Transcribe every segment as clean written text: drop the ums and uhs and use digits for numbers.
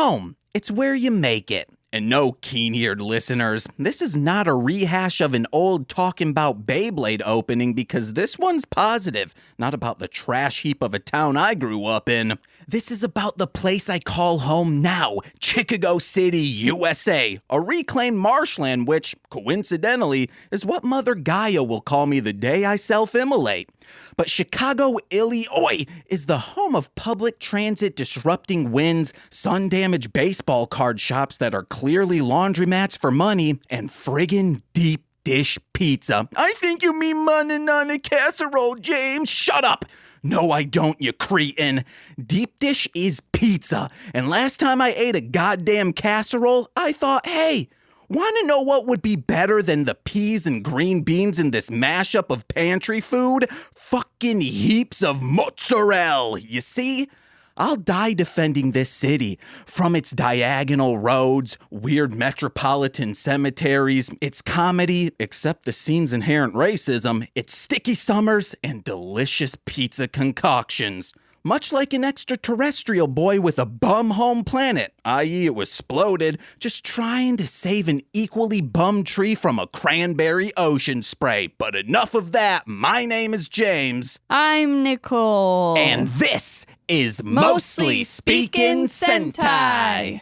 Home, it's where you make it. And no, keen-eared listeners, this is not a rehash of an old Talking About Beyblade opening because this one's positive, not about the trash heap of a town I grew up in. This is about the place I call home now, Chicago City, USA, a reclaimed marshland which, coincidentally, is what Mother Gaia will call me the day I self-immolate. But Chicago, Illinois is the home of public transit disrupting winds, sun-damaged baseball card shops that are clearly laundromats for money, and friggin' deep dish pizza. I think you mean money on a casserole, James. Shut up! No, I don't, you cretin. Deep dish is pizza, and last time I ate a goddamn casserole, I thought, hey, want to know what would be better than the peas and green beans in this mashup of pantry food? Fucking heaps of mozzarella, you see? I'll die defending this city, from its diagonal roads, weird metropolitan cemeteries, its comedy, except the scene's inherent racism, its sticky summers, and delicious pizza concoctions. Much like an extraterrestrial boy with a bum home planet, i.e. it was sploded, just trying to save an equally bum tree from a cranberry ocean spray. But enough of that, my name is James. I'm Nicole. And this is Mostly Speaking Sentai.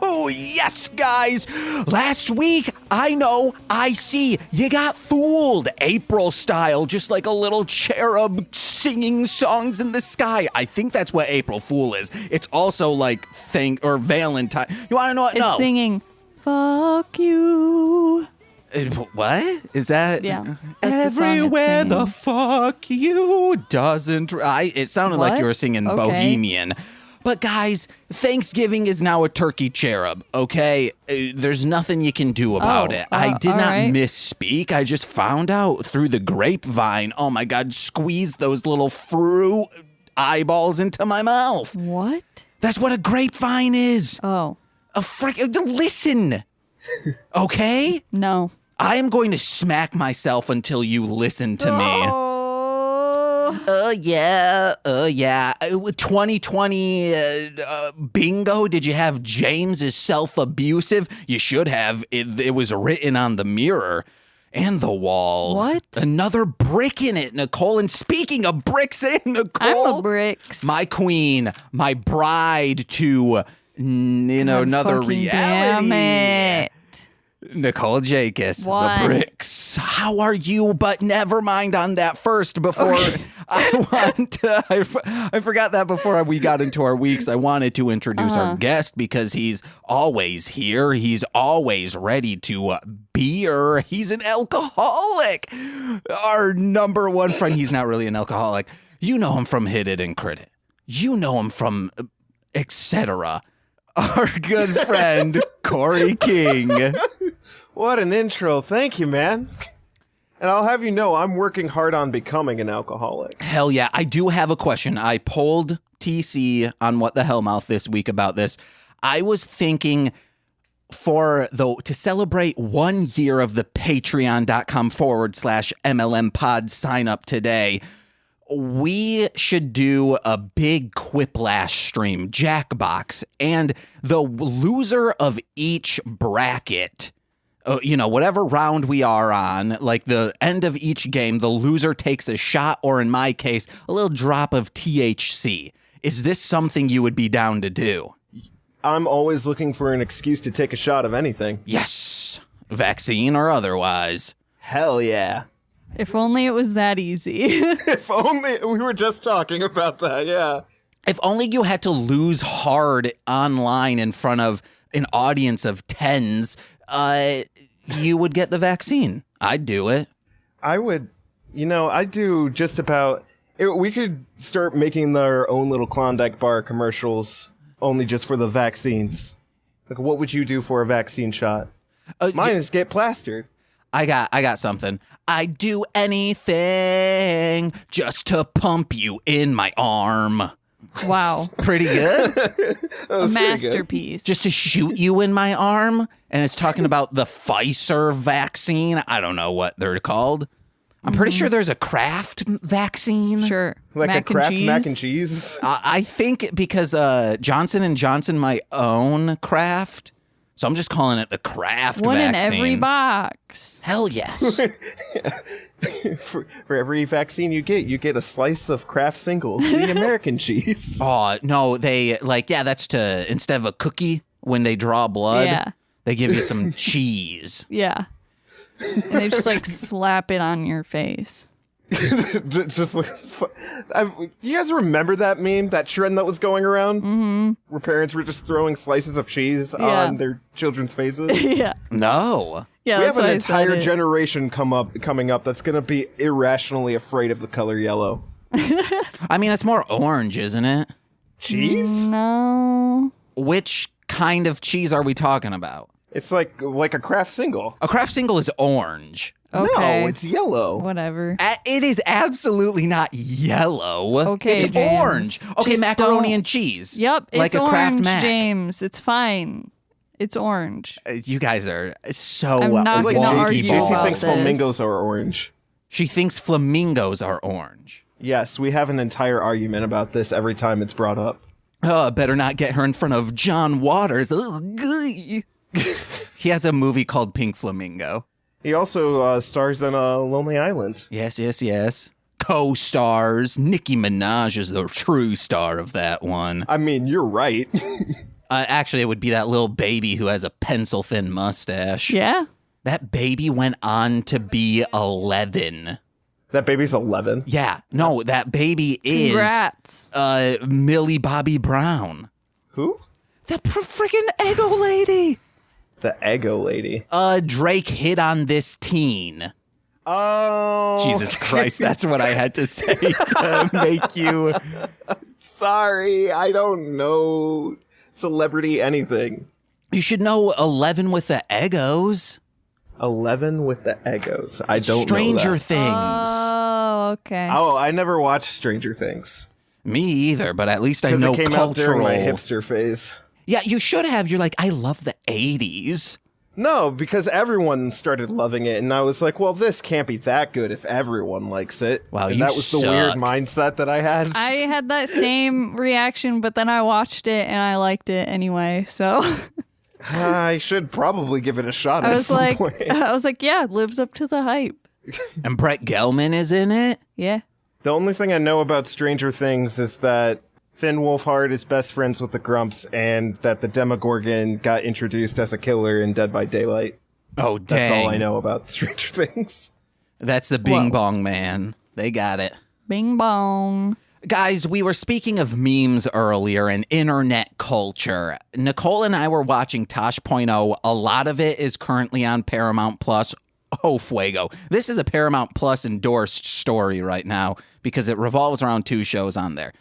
Oh, yes, guys. Last week, I see, you got fooled April style, just like a little cherub singing songs in the sky. I think that's what April Fool is. It's also like Valentine. You want to know what? It's singing, fuck you. What? Is that? Yeah. Everywhere the fuck you doesn't. It sounded like you were singing Bohemian. But guys, Thanksgiving is now a turkey cherub, okay? There's nothing you can do about it. I did not misspeak. I just found out through the grapevine. Oh my God, squeeze those little fruit eyeballs into my mouth. What? That's what a grapevine is. Oh. Listen, okay? No. I am going to smack myself until you listen to me. Yeah. 2020 bingo. Did you have James is self-abusive? You should have. It was written on the mirror and the wall. What? Another brick in it, Nicole. And speaking of bricks in, Nicole. I'm a bricks. My queen, my bride to, another reality. Damn it. Nicole Jacobs, What? The bricks. How are you? But never mind on that first before I forgot that before we got into our weeks. I wanted to introduce our guest because he's always here. He's always ready to beer. He's an alcoholic. Our number one friend. He's not really an alcoholic. You know him from Hit It and Crit It. You know him from etc. Our good friend, Corey King. What an intro. Thank you, man. And I'll have you know, I'm working hard on becoming an alcoholic. Hell yeah. I do have a question. I polled TC on What the Hellmouth this week about this. I was thinking to celebrate 1 year of the patreon.com/MLM pod sign up today, we should do a big Quiplash stream, Jackbox, and the loser of each bracket, whatever round we are on, like the end of each game, the loser takes a shot, or in my case, a little drop of THC. Is this something you would be down to do? I'm always looking for an excuse to take a shot of anything. Yes. Vaccine or otherwise. Hell yeah. If only it was that easy. If only we were just talking about that, yeah. If only you had to lose hard online in front of an audience of tens, you would get the vaccine. I'd do it. I would, I'd do just about, we could start making our own little Klondike bar commercials only just for the vaccines. Like, what would you do for a vaccine shot? Mine is get plastered. I got something. I'd do anything just to pump you in my arm. Wow. Pretty good. A masterpiece. Just to shoot you in my arm. And it's talking about the Pfizer vaccine. I don't know what they're called. I'm pretty sure there's a Kraft vaccine. Sure. Like mac a Kraft and mac cheese. and cheese? I think because Johnson & Johnson might own Kraft, so I'm just calling it the Kraft One vaccine. in every box. Hell yes. For every vaccine you get a slice of Kraft Singles, the American cheese. Oh, no, they that's to, instead of a cookie, when they draw blood, Yeah. they give you some cheese. Yeah. And they just like slap it on your face. Just like, you guys remember that meme, that trend that was going around? Mm-hmm. Where parents were just throwing slices of cheese on their children's faces? Yeah. No. Yeah. We that's have an why I said entire it. generation coming up that's going to be irrationally afraid of the color yellow. I mean, it's more orange, isn't it? Cheese? No. Which kind of cheese are we talking about? It's like a Kraft Single. A Kraft Single is orange. Okay. No, it's yellow. Whatever. It is absolutely not yellow. Okay, it's James. orange. Okay, Just macaroni don't- and cheese. Yep. It's like a orange, Kraft Mac. James. It's fine. It's orange. You guys are so I'm not Like gonna wonky argue JC about thinks this. flamingos are orange. She thinks flamingos are orange. Yes, we have an entire argument about this every time it's brought up. Oh, better not get her in front of John Waters. Ugh, gee. He has a movie called Pink Flamingo. He also stars in Lonely Island. Yes, yes, yes. Co-stars. Nicki Minaj is the true star of that one. I mean, you're right. Actually, it would be that little baby who has a pencil-thin mustache. Yeah. That baby went on to be 11. That baby's 11. Yeah, no, that baby is Congrats. Millie Bobby Brown. Who? The freaking Eggo lady. The Eggo lady. Drake hit on this teen. Oh. Jesus Christ, that's what I had to say to make you. Sorry, I don't know celebrity anything. You should know 11 with the Eggos. 11 with the Eggos. I don't Stranger know that. Things. Oh, okay. Oh, I never watched Stranger Things. Me either, but at least I Because know it came out during cultural. my hipster phase. Yeah, you should have. You're like, I love the 80s. No, because everyone started loving it, and I was like, well, this can't be that good if everyone likes it. Wow, and you that was the weird suck. mindset that I had. I had that same reaction, but then I watched it and I liked it anyway. So I should probably give it a shot I at was some like, point. yeah, it lives up to the hype. And Brett Gelman is in it. Yeah. The only thing I know about Stranger Things is that Finn Wolfhard is best friends with the Grumps, and that the Demogorgon got introduced as a killer in Dead by Daylight. Oh, dang. That's all I know about Stranger Things. That's the Bing Whoa. Bong Man. They got it. Bing bong. Guys, we were speaking of memes earlier and internet culture. Nicole and I were watching Tosh.0. A lot of it is currently on Paramount Plus. Oh, fuego. This is a Paramount Plus endorsed story right now because it revolves around two shows on there.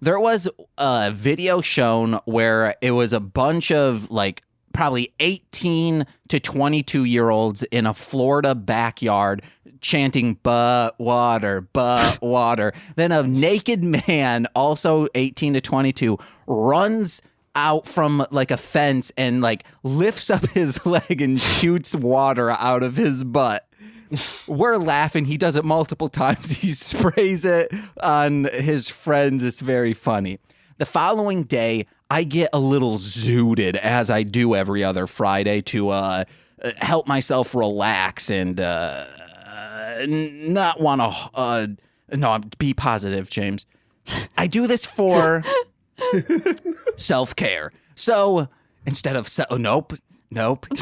There was a video shown where it was a bunch of like probably 18 to 22-year-olds in a Florida backyard chanting but water. Then a naked man, also 18 to 22, runs out from like a fence and like lifts up his leg and shoots water out of his butt. We're laughing. He does it multiple times. He sprays it on his friends. It's very funny. The following day, I get a little zooted, as I do every other Friday, to help myself relax and not want to. No, be positive, James. I do this for self-care. So instead of nope,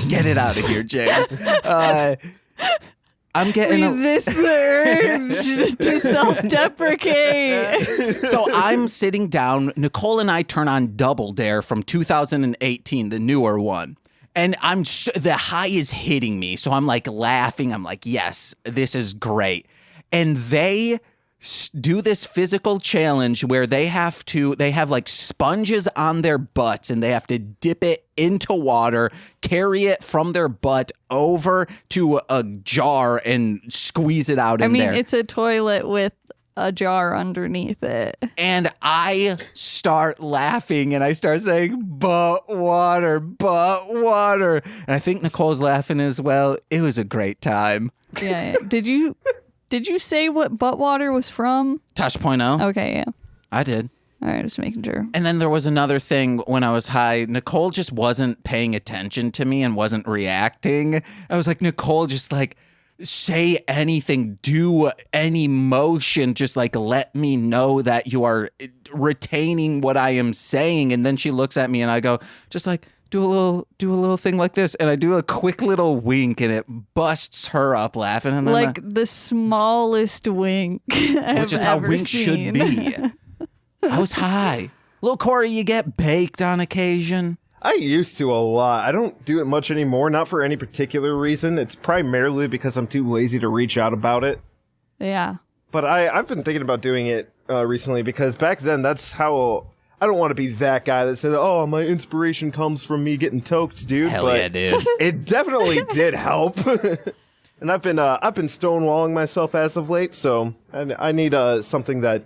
get it out of here, James. I'm getting Resist the urge to self-deprecate. So I'm sitting down. Nicole and I turn on Double Dare from 2018, the newer one. And the high is hitting me. So I'm like laughing. I'm like, yes, this is great. And they do this physical challenge where they have like sponges on their butts and they have to dip it into water, carry it from their butt over to a jar and squeeze it out in there. I mean, it's a toilet with a jar underneath it. And I start laughing and I start saying, but water. And I think Nicole's laughing as well. It was a great time. Yeah. Did you Did you say what butt water was from? Tosh.0. Okay, yeah. I did. All right, just making sure. And then there was another thing when I was high. Nicole just wasn't paying attention to me and wasn't reacting. I was like, Nicole, just like say anything, do any motion, just like let me know that you are retaining what I am saying. And then she looks at me and I go, just like, do a little thing like this. And I do a quick little wink and it busts her up laughing. And then Like the smallest wink which is how winks should be. I was high. Little Corey, you get baked on occasion? I used to a lot. I don't do it much anymore, not for any particular reason. It's primarily because I'm too lazy to reach out about it. Yeah. But I've been thinking about doing it recently because back then that's how... I don't want to be that guy that said, oh, my inspiration comes from me getting toked, dude. Hell but yeah, dude. It definitely did help. And I've been stonewalling myself as of late, so I need something that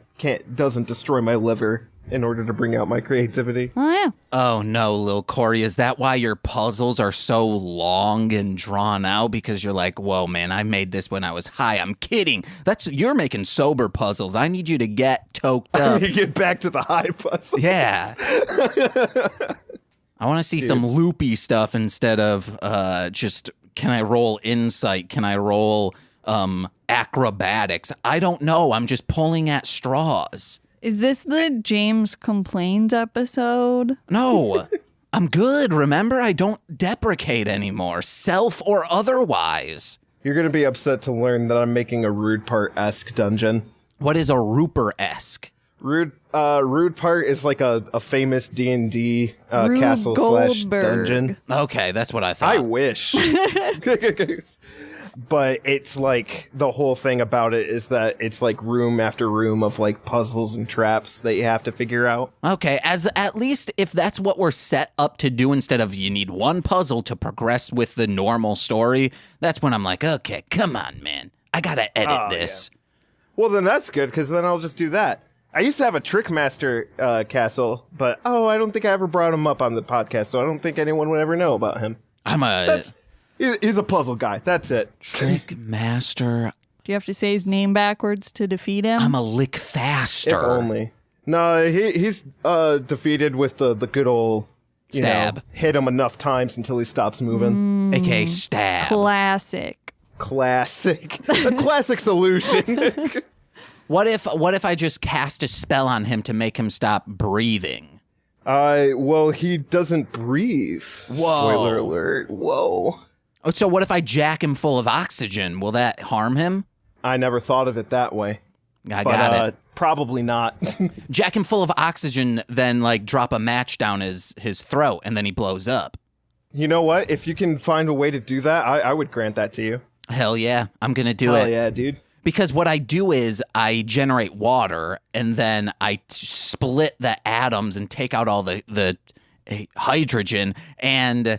doesn't destroy my liver in order to bring out my creativity. Oh, yeah. Oh, no, Lil Corey. Is that why your puzzles are so long and drawn out? Because you're like, whoa, man, I made this when I was high. I'm kidding. You're making sober puzzles. I need you to get toked I up. need to get back to the high puzzle. Yeah. I want to see some loopy stuff instead of just, can I roll insight? Can I roll acrobatics? I don't know. I'm just pulling at straws. Is this the James Complains episode? No, I'm good. Remember, I don't deprecate anymore, self or otherwise. You're going to be upset to learn that I'm making a Rude Part-esque dungeon. What is a Rooper-esque? Rude Part is like a famous D&D Rube castle / Goldberg. dungeon. Okay, that's what I thought. I wish. But it's like the whole thing about it is that it's like room after room of like puzzles and traps that you have to figure out. Okay, as at least if that's what we're set up to do instead of you need one puzzle to progress with the normal story, that's when I'm like, okay, come on, man. I gotta edit this. Yeah. Well, then that's good because then I'll just do that. I used to have a Trickmaster castle, but I don't think I ever brought him up on the podcast, so I don't think anyone would ever know about him. He's a puzzle guy. That's it. Trickmaster. Do you have to say his name backwards to defeat him? I'm a lick faster. If only. No, he's defeated with the good old Stab. Hit him enough times until he stops moving. AKA stab. Classic. A classic solution. What if I just cast a spell on him to make him stop breathing? Well, he doesn't breathe. Whoa. Spoiler alert. Whoa. Oh, so what if I jack him full of oxygen? Will that harm him? I never thought of it that way. I got it. Probably not. Jack him full of oxygen, then like drop a match down his throat, and then he blows up. You know what? If you can find a way to do that, I would grant that to you. Hell yeah, I'm gonna do it. Hell yeah, dude. Because what I do is I generate water, and then I split the atoms and take out all the hydrogen, and...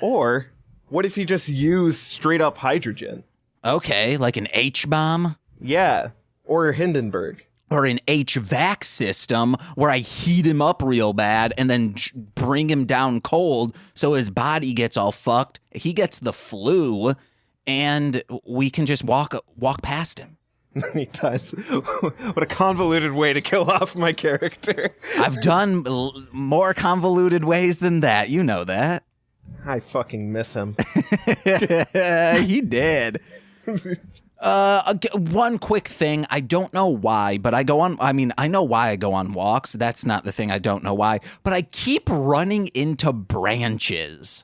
Or what if you just use straight up hydrogen? Okay, like an H-bomb? Yeah, or Hindenburg. Or an HVAC system where I heat him up real bad and then bring him down cold so his body gets all fucked. He gets the flu, and we can just walk past him. He does. What a convoluted way to kill off my character. I've done more convoluted ways than that. You know that. I fucking miss him. He did. One quick thing. I don't know why, but I know why I go on walks. That's not the thing. I don't know why, but I keep running into branches.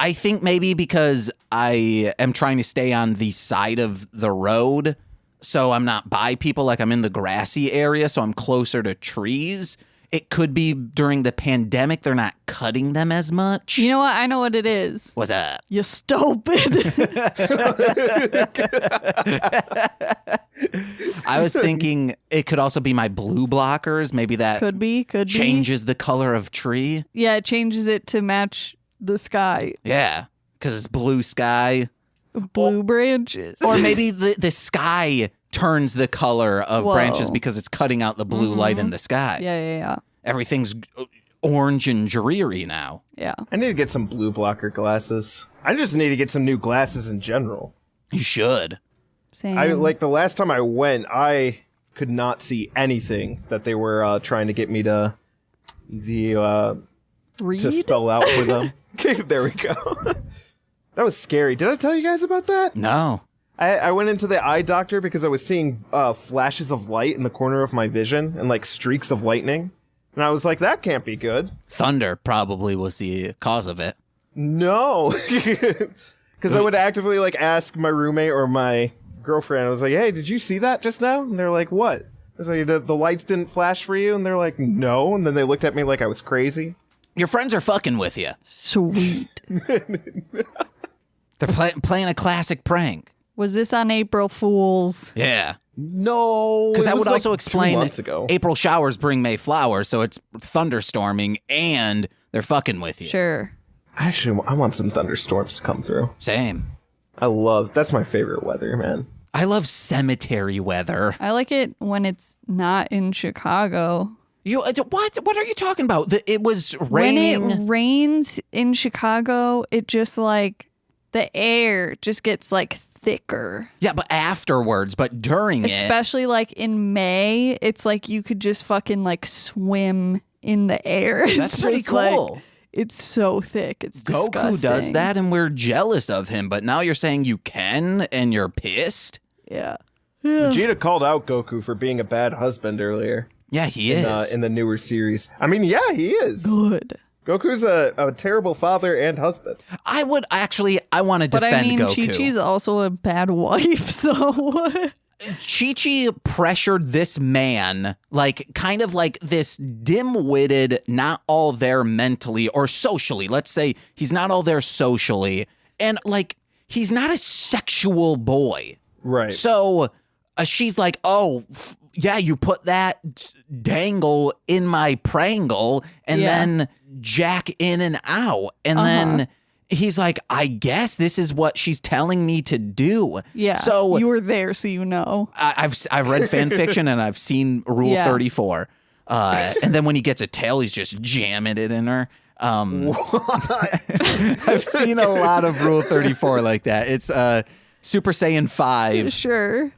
I think maybe because I am trying to stay on the side of the road, so I'm not by people, like I'm in the grassy area, so I'm closer to trees. It could be during the pandemic, they're not cutting them as much. You know what? I know what it is. What's that? You stupid. I was thinking it could also be my blue blockers. Maybe that could be. Changes the color of tree. Yeah, it changes it to match the sky. Yeah, because it's blue sky. Blue branches. Or maybe the sky turns the color of branches because it's cutting out the blue light in the sky. Yeah. Everything's orange and dreary now. Yeah. I need to get some blue blocker glasses. I just need to get some new glasses in general. You should. Same. Like the last time I went, I could not see anything that they were trying to get me to Read? to spell out for them. There we go. That was scary. Did I tell you guys about that? No. I went into the eye doctor because I was seeing flashes of light in the corner of my vision and like streaks of lightning. And I was like, that can't be good. Thunder probably was the cause of it. No. Because I would actively like ask my roommate or my girlfriend. I was like, hey, did you see that just now? And they're like, what? I was like, the lights didn't flash for you? And they're like, no. And then they looked at me like I was crazy. Your friends are fucking with you. Sweet. They're playing a classic prank. Was this on April Fool's? Yeah. No. Because that was would also like 2 explain months ago. April showers bring May flowers, so it's thunderstorming and they're fucking with you. Sure. Actually, I want some thunderstorms to come through. Same. That's my favorite weather, man. I love cemetery weather. I like it when it's not in Chicago. You what are you talking about? It was raining. When it rains in Chicago, it just like the air just gets like thicker. Yeah, but afterwards, but during Especially like in May, it's like you could just fucking like swim in the air. That's It's pretty just, like, cool. it's so thick. It's disgusting. Goku does that and we're jealous of him, but now you're saying you can and you're pissed? Yeah. Vegeta called out Goku for being a bad husband earlier. Yeah, he is. In the newer series. I mean, yeah, he is. Good. Goku's a terrible father and husband. I want to defend But I mean, Goku. Chi-Chi's also a bad wife, so... Chi-Chi pressured this man, like, kind of like this dim-witted, not all there mentally or socially. Let's say he's not all there socially. And, like, he's not a sexual boy. Right. So she's like, oh, yeah, you put that dangle in my prangle and then jack in and out. And then he's like, I guess this is what she's telling me to do. Yeah. So you were there, so you know. I've read fan fiction and I've seen Rule 34. And then when he gets a tail, he's just jamming it in her. I've seen a lot of Rule 34 like that. It's Super Saiyan 5. Sure.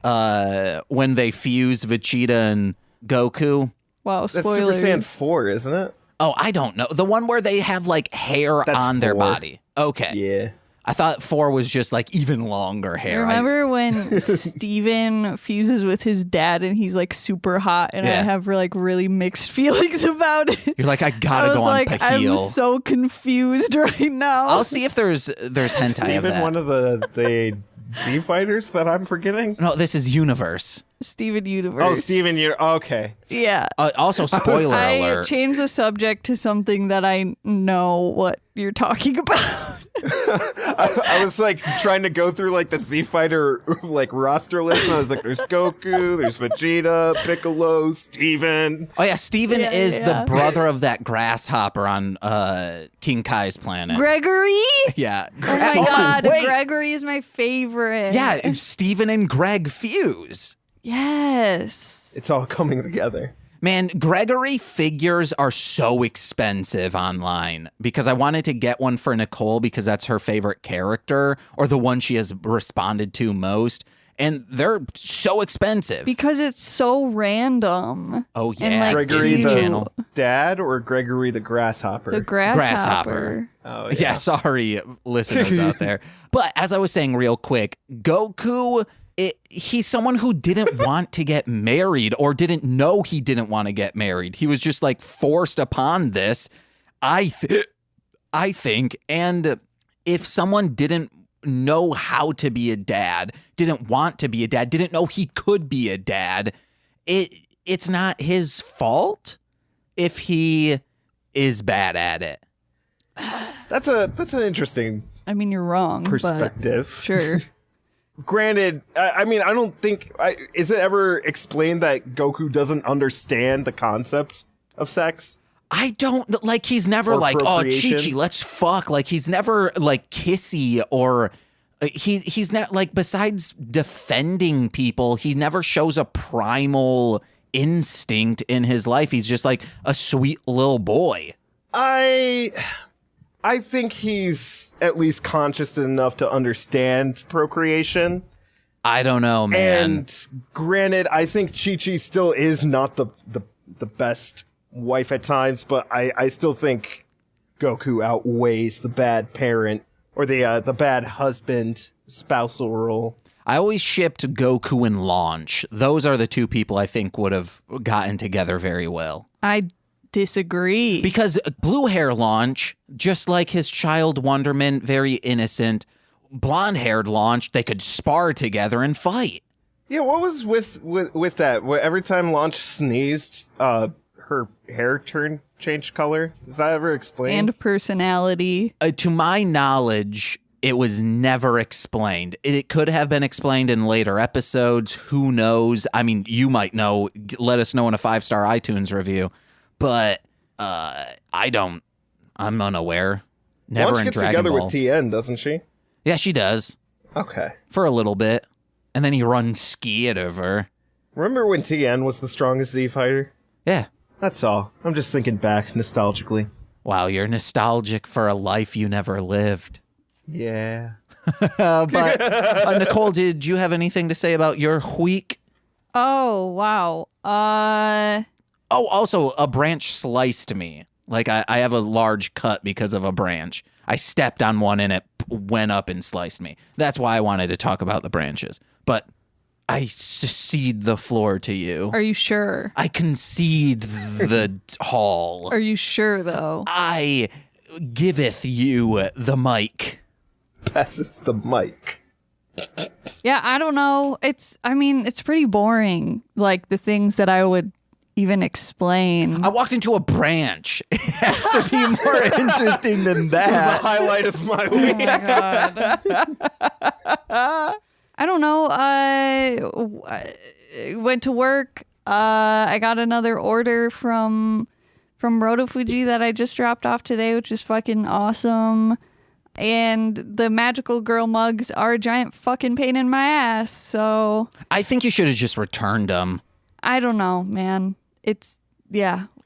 When they fuse Vegeta and Goku. Wow, That's spoilers. Super Saiyan 4, isn't it? Oh, I don't know. The one where they have like hair That's on their 4. body. Okay. Yeah. I thought 4 was just like even longer hair. Remember when Steven fuses with his dad and he's like super hot and I have like really mixed feelings about it? You're like, I gotta I was go like, on Pahil. I'm so confused right now. I'll see if there's hentai of Steven, that. one of the Z fighters that I'm forgetting? No, this is Universe. Steven Universe. Oh, Steven, okay. Yeah. Also, spoiler I alert. changed the subject to something that I know what you're talking about. I was like trying to go through like the Z Fighter like roster list, and I was like, "There's Goku, there's Vegeta, Piccolo, Steven." Oh yeah, Steven is the yeah. brother of that grasshopper on King Kai's planet. Gregory? Yeah. Oh my Hold on, god, wait. Gregory is my favorite. Yeah, Steven and Greg fuse. Yes. It's all coming together. Man, Gregory figures are so expensive online because I wanted to get one for Nicole because that's her favorite character or the one she has responded to most. And they're so expensive. Because it's so random. Oh, yeah. And, like, Gregory Disney the Channel. dad or Gregory the grasshopper? The grasshopper. Oh Yeah, sorry, listeners out there. But as I was saying real quick, Goku, he's someone who didn't want to get married or didn't know he didn't want to get married. He was just like forced upon this, I think. And if someone didn't know how to be a dad, didn't want to be a dad, didn't know he could be a dad, it's not his fault if he is bad at it. That's an interesting I mean, you're wrong. perspective. But sure. Granted, I mean, I don't think is it ever explained that Goku doesn't understand the concept of sex? I don't like. He's never Or like, oh, procreation. Chi-Chi, let's fuck. Like he's never like kissy or he's not like. Besides defending people, he never shows a primal instinct in his life. He's just like a sweet little boy. I think he's at least conscious enough to understand procreation. I don't know, man. And granted, I think Chi-Chi still is not the best wife at times, but I still think Goku outweighs the bad parent or the bad husband spousal role. I always shipped Goku and Launch. Those are the two people I think would have gotten together very well. I disagree. Because blue hair Launch, just like his child Wonderman, very innocent. Blonde haired Launch, they could spar together and fight. Yeah, what was with that? Every time Launch sneezed, her hair changed color. Is that ever explained? And personality. To my knowledge, it was never explained. It could have been explained in later episodes. Who knows? I mean, you might know. Let us know in a 5-star iTunes review. But I don't. I'm unaware. Never Launch in gets Dragon together Ball. with Tien, doesn't she? Yeah, she does. Okay. For a little bit. And then he runs ski of her. Remember when Tien was the strongest Z fighter? Yeah. That's all. I'm just thinking back nostalgically. Wow, you're nostalgic for a life you never lived. Yeah. But Nicole, did you have anything to say about your week? Oh, wow. Oh, also, a branch sliced me. Like, I have a large cut because of a branch. I stepped on one and it went up and sliced me. That's why I wanted to talk about the branches. But I cede the floor to you. Are you sure? I concede the hall. Are you sure, though? I giveth you the mic. Passes the mic. Yeah, I don't know. It's pretty boring. Like, the things that I would even explain. I walked into a branch. It has to be more interesting than The that. highlight of my Oh week. my god. I don't know. I went to work. I got another order from Roto Fuji that I just dropped off today, which is fucking awesome. And the magical girl mugs are a giant fucking pain in my ass. So I think you should have just returned them. I don't know, man. It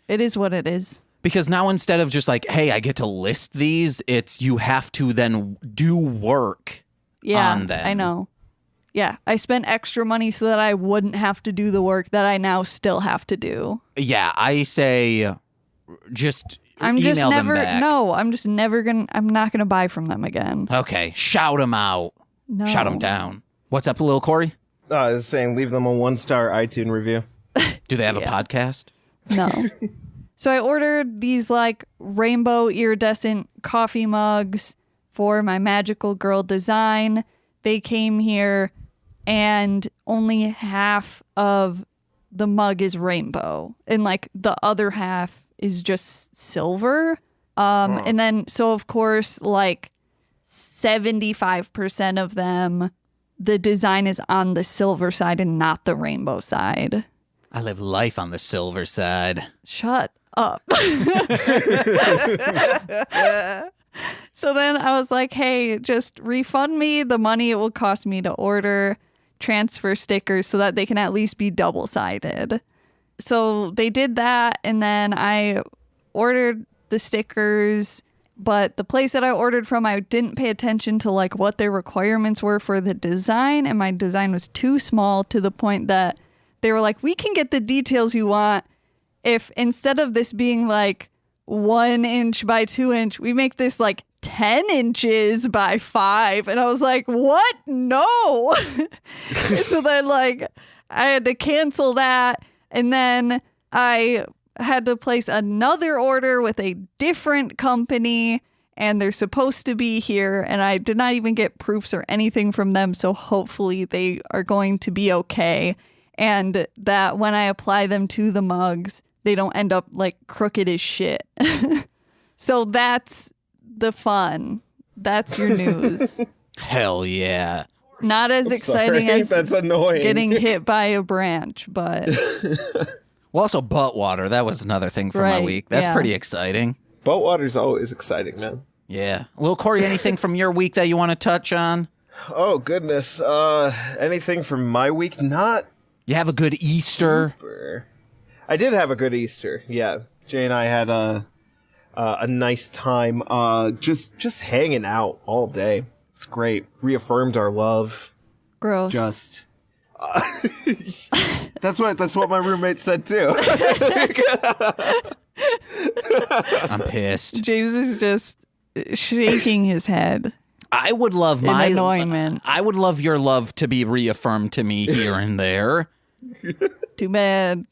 is what it is. Because now instead of just like, hey, I get to list these, it's you have to then do work on them. I know. Yeah, I spent extra money so that I wouldn't have to do the work that I now still have to do. Yeah, I say just I'm email just never them back. I'm not gonna buy from them again. Okay, shout them out. No. Shout them down. What's up, little Corey? I was saying leave them a 1-star iTunes review. Do they have a podcast? No. So I ordered these like rainbow iridescent coffee mugs for my magical girl design. They came here and only half of the mug is rainbow and like the other half is just silver. And then so of course like 75% of them the design is on the silver side and not the rainbow side. I live life on the silver side. Shut up. So then I was like, hey, just refund me the money it will cost me to order transfer stickers so that they can at least be double-sided. So they did that, and then I ordered the stickers, but the place that I ordered from, I didn't pay attention to like what their requirements were for the design, and my design was too small to the point that they were like, we can get the details you want if instead of this being like 1 inch by 2 inch, we make this like 10 inches by 5. And I was like, what? No. So then like I had to cancel that. And then I had to place another order with a different company and they're supposed to be here. And I did not even get proofs or anything from them. So hopefully they are going to be okay. And that when I apply them to the mugs, they don't end up like crooked as shit. So that's the fun. That's your news. Hell yeah. Not as exciting as That's annoying. getting hit by a branch, but Well, also butt water. That was another thing from my Right, week. That's yeah. pretty exciting. Boat water's always exciting, man. Yeah. Little Corey, anything from your week that you want to touch on? Oh goodness. Anything from my week? Not You have a good Easter. super. I did have a good Easter. Yeah, Jay and I had a nice time. Just hanging out all day. It's great. Reaffirmed our love. Gross. Just. That's what my roommate said too. I'm pissed. James is just shaking his head. I would love in annoyment. I would love your love to be reaffirmed to me here and there. Too bad.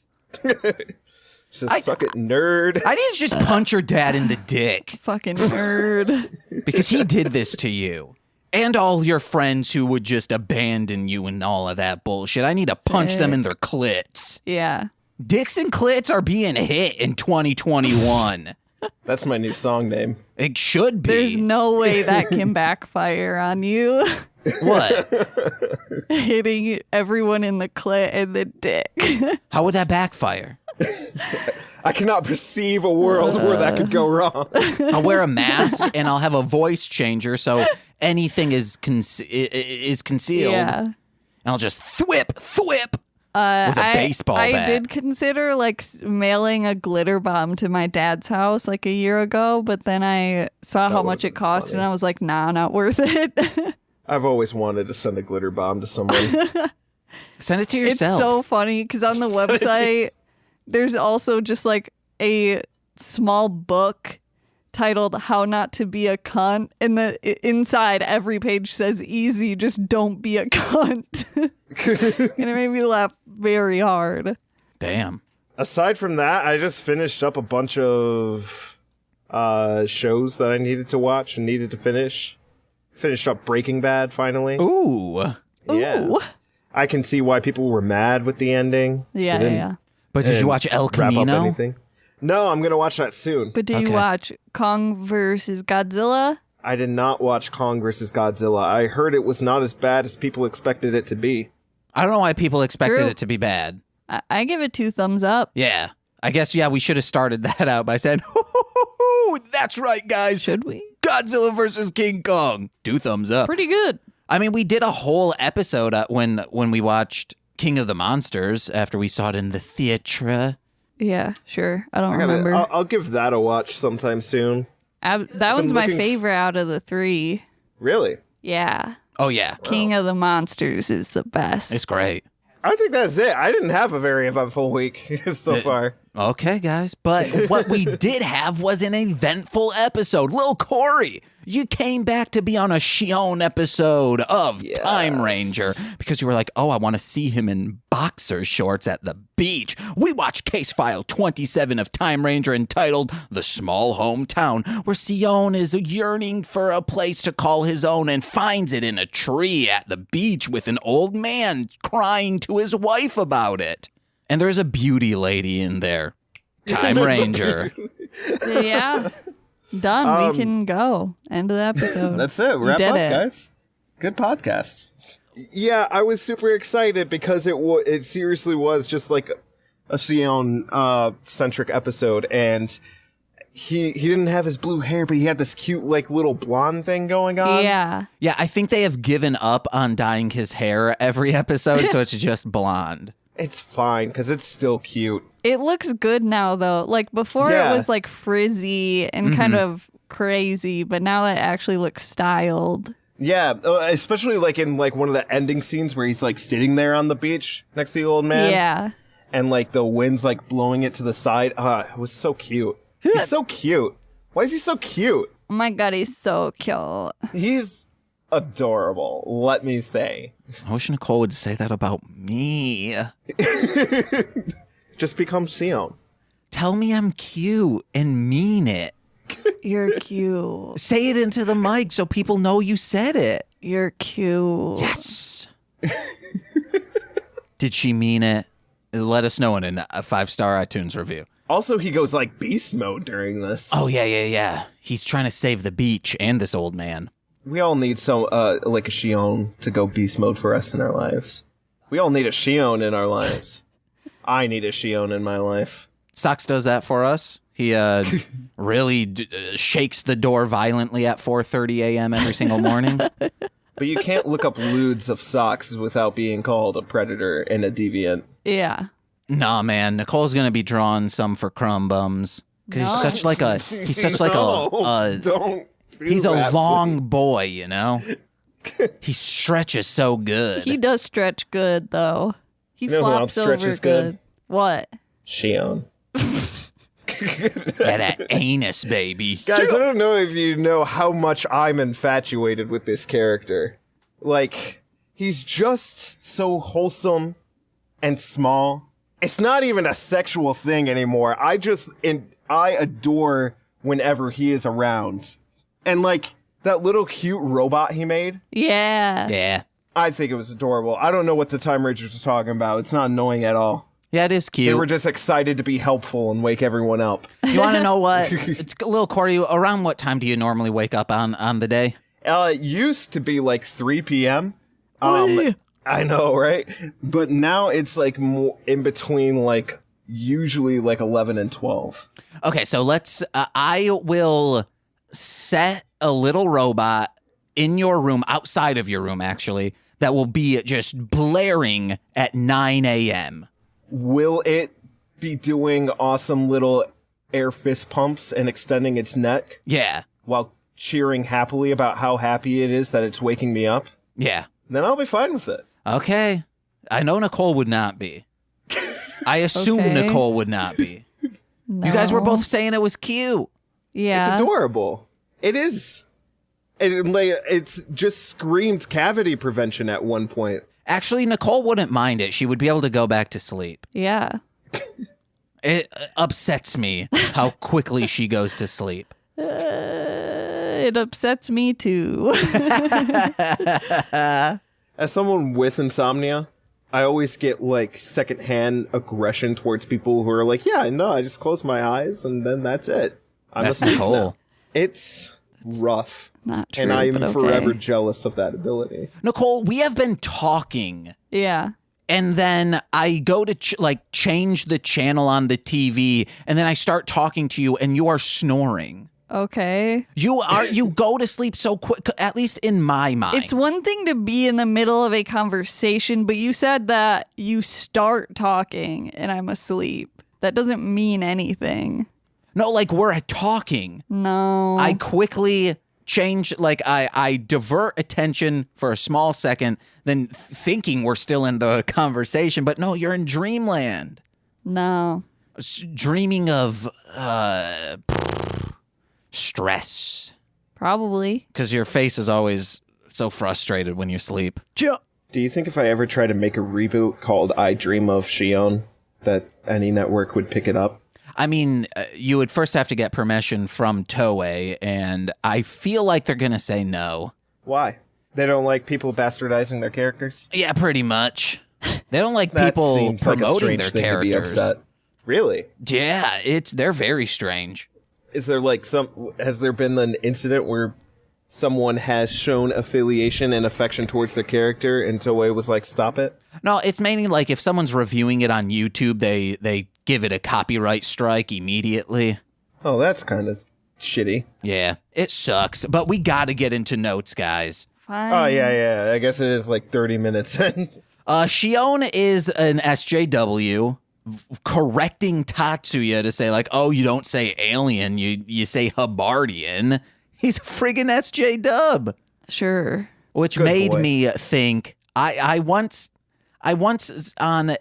Just suck it, nerd. I need to just punch your dad in the dick Fucking nerd. because he did this to you. And all your friends who would just abandon you and all of that bullshit. I need to punch them in their clits. Yeah. Dicks and clits are being hit in 2021. That's my new song name. It should be. There's no way that can backfire on you. What? Hitting everyone in the clit and the dick. How would that backfire? I cannot perceive a world where that could go wrong. I'll wear a mask and I'll have a voice changer so anything is concealed. Yeah. And I'll just thwip with a baseball bat. I did consider mailing a glitter bomb to my dad's house like a year ago, but then I saw how much it cost funny. and I was like, nah, not worth it. I've always wanted to send a glitter bomb to someone. Send it to yourself. It's so funny because on the website, there's also just like a small book titled How Not to Be a Cunt. And inside every page says easy, just don't be a cunt. And it made me laugh very hard. Damn. Aside from that, I just finished up a bunch of shows that I needed to watch and needed to finish. Finished up Breaking Bad finally. Ooh. Yeah. Ooh. I can see why people were mad with the ending. Yeah, So yeah. But did you watch El wrap up Camino? anything? No, I'm gonna watch that soon. But did you Okay. watch Kong versus Godzilla? I did not watch Kong vs. Godzilla. I heard it was not as bad as people expected it to be. I don't know why people expected True. it to be bad. I give it 2 thumbs up. Yeah. I guess, we should have started that out by saying, that's right, guys. Should we? Godzilla versus King Kong. 2 thumbs up. Pretty good. I mean, we did a whole episode when we watched King of the Monsters after we saw it in the theatre. Yeah, sure. I don't remember. I'll give that a watch sometime soon. That one's my looking favorite out of the 3. Really? Yeah. Oh, yeah. King of the Monsters is the best. It's great. I think that's it. I didn't have a very eventful week so far. Okay, guys. But what we did have was an eventful episode. Lil Corey, you came back to be on a Sion episode of Time Ranger because you were like, oh, I want to see him in boxer shorts at the beach. We watched Case File 27 of Time Ranger entitled The Small Hometown, where Sion is yearning for a place to call his own and finds it in a tree at the beach with an old man crying to his wife about it. And there's a beauty lady in there. Time Ranger. Yeah. Done. We can go. End of the episode. That's it. We Wrap did up, it. guys. Good podcast. Yeah, I was super excited because it seriously was just like a Sion centric episode, and he didn't have his blue hair, but he had this cute like little blonde thing going on. Yeah. Yeah, I think they have given up on dyeing his hair every episode, so it's just blonde. It's fine because it's still cute. It looks good now, though. Like, before Yeah. it was, like, frizzy and kind of crazy, but now it actually looks styled. Yeah, especially like in like one of the ending scenes where he's like sitting there on the beach next to the old man. Yeah. And like the wind's like blowing it to the side. It was so cute. He's so cute. Why is he so cute? Oh my god, he's so cute. He's adorable, let me say. I wish Nicole would say that about me. Just become Sion. Tell me I'm cute and mean it. You're cute. Say it into the mic so people know you said it. You're cute. Yes. Did she mean it? Let us know in a 5-star iTunes review. Also, he goes like beast mode during this. Oh, yeah. He's trying to save the beach and this old man. We all need like a Sion to go beast mode for us in our lives. We all need a Sion in our lives. I need a Sion in my life. Sox does that for us. He really shakes the door violently at 4:30 a.m. every single morning. But you can't look up lewds of socks without being called a predator and a deviant. Yeah. Nah, man. Nicole's gonna be drawing some for crumb bums because he's such like a Don't do he's a that, long please. boy, you know. He stretches so good. He does stretch good, though. He You know who else flops over stretches good. good? What? Sion. That anus, baby. Guys, I don't know if you know how much I'm infatuated with this character. Like, he's just so wholesome and small. It's not even a sexual thing anymore. I adore whenever he is around. And like, that little cute robot he made, Yeah. Yeah. I think it was adorable. I don't know what the Time Rangers are talking about. It's not annoying at all. Yeah, it is They cute. were just excited to be helpful and wake everyone up. You want to know what? It's a little Corey, around what time do you normally wake up on the day? It used to be like 3 p.m. I know, right? But now it's like more in between, like usually like 11 and 12. Okay, so let's. I will set a little robot in your room, outside of your room, actually, that will be just blaring at 9 a.m. Will it be doing awesome little air fist pumps and extending its neck Yeah, while cheering happily about how happy it is that it's waking me up? yeah. Then I'll be fine with it. Okay. I know Nicole would not be. I assume Okay. Nicole would not be. No. You guys were both saying it was cute. Yeah. It's adorable. It is. It's just screamed cavity prevention at one point. Actually, Nicole wouldn't mind it. She would be able to go back to sleep. Yeah. It upsets me how quickly she goes to sleep. It upsets me too. As someone with insomnia, I always get like secondhand aggression towards people who are like, yeah, no, I just close my eyes and then that's it. I'm That's asleep Nicole. now. It's rough. Not true, And I'm but okay. forever jealous of that ability. Nicole, we have been talking, Yeah. and then I go to change the channel on the TV, and then I start talking to you, and you are snoring. Okay. You go to sleep so quick, at least in my mind. It's one thing to be in the middle of a conversation, but you said that you start talking and I'm asleep. That doesn't mean anything. No, like we're talking. No. I quickly change, like I divert attention for a small second, then thinking we're still in the conversation, but no, you're in dreamland. No. Dreaming of stress. Probably. Because your face is always so frustrated when you sleep. Do you think if I ever try to make a reboot called I Dream of Sion, that any network would pick it up? I mean, you would first have to get permission from Toei, and I feel like they're going to say no. Why? They don't like people bastardizing their characters? Yeah, pretty much. They don't like That people seems like a promoting strange their thing characters. to be upset. Really? Yeah, they're very strange. Is there like has there been an incident where someone has shown affiliation and affection towards their character and Toei was like, stop it? No, it's mainly like if someone's reviewing it on YouTube, they give it a copyright strike immediately. Oh, that's kind of shitty. Yeah, it sucks. But we got to get into notes, guys. Fine. Oh, yeah. I guess it is like 30 minutes in. Shion is an SJW correcting Tatsuya to say like, oh, you don't say alien, you say Habardian. He's a friggin' SJ-dub. Sure. Which Good made boy. me think, I once on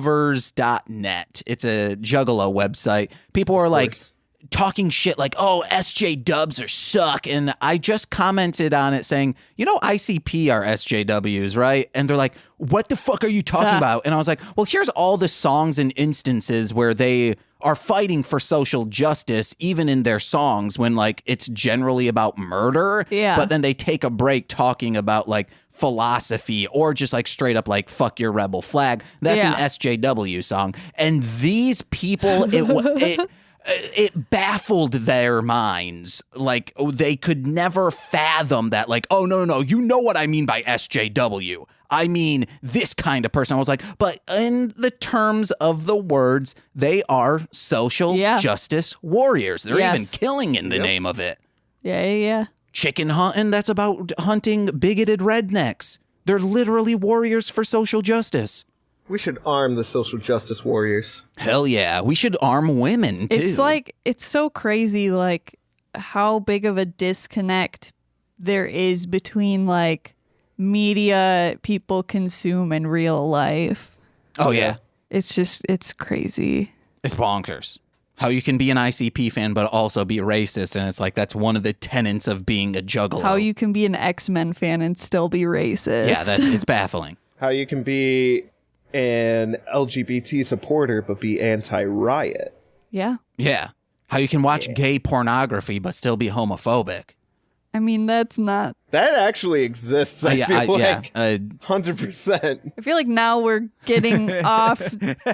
fagolovers.net, it's a Juggalo website, people were like course. talking shit like, oh, SJ-dubs are suck. And I just commented on it saying, you know, ICP are SJWs, right? And they're like, what the fuck are you talking about? And I was like, well, here's all the songs and instances where they are fighting for social justice, even in their songs when like it's generally about murder. Yeah. But then they take a break talking about like philosophy or just like straight up like fuck your rebel flag. That's an Yeah. SJW song. And these people, it baffled their minds. Like they could never fathom that. Like, oh no, you know what I mean by SJW. I mean this kind of person. I was like, but in the terms of the words, they are social Yeah. justice warriors. They're even Yes. killing in the Yep. name of it. Yeah. Chicken hunting, that's about hunting bigoted rednecks. They're literally warriors for social justice. We should arm the social justice warriors. Hell yeah. We should arm women too. It's like, it's so crazy, like, how big of a disconnect there is between like media people consume and real life. Oh, yeah. It's crazy. It's bonkers. How you can be an ICP fan but also be racist, and it's like that's one of the tenets of being a juggalo. How you can be an X-Men fan and still be racist. Yeah, it's baffling. How you can be an LGBT supporter but be anti-riot. Yeah. Yeah. How you can watch gay pornography but still be homophobic. I mean, that's not... That actually exists, I feel like. 100%. I feel like now we're getting off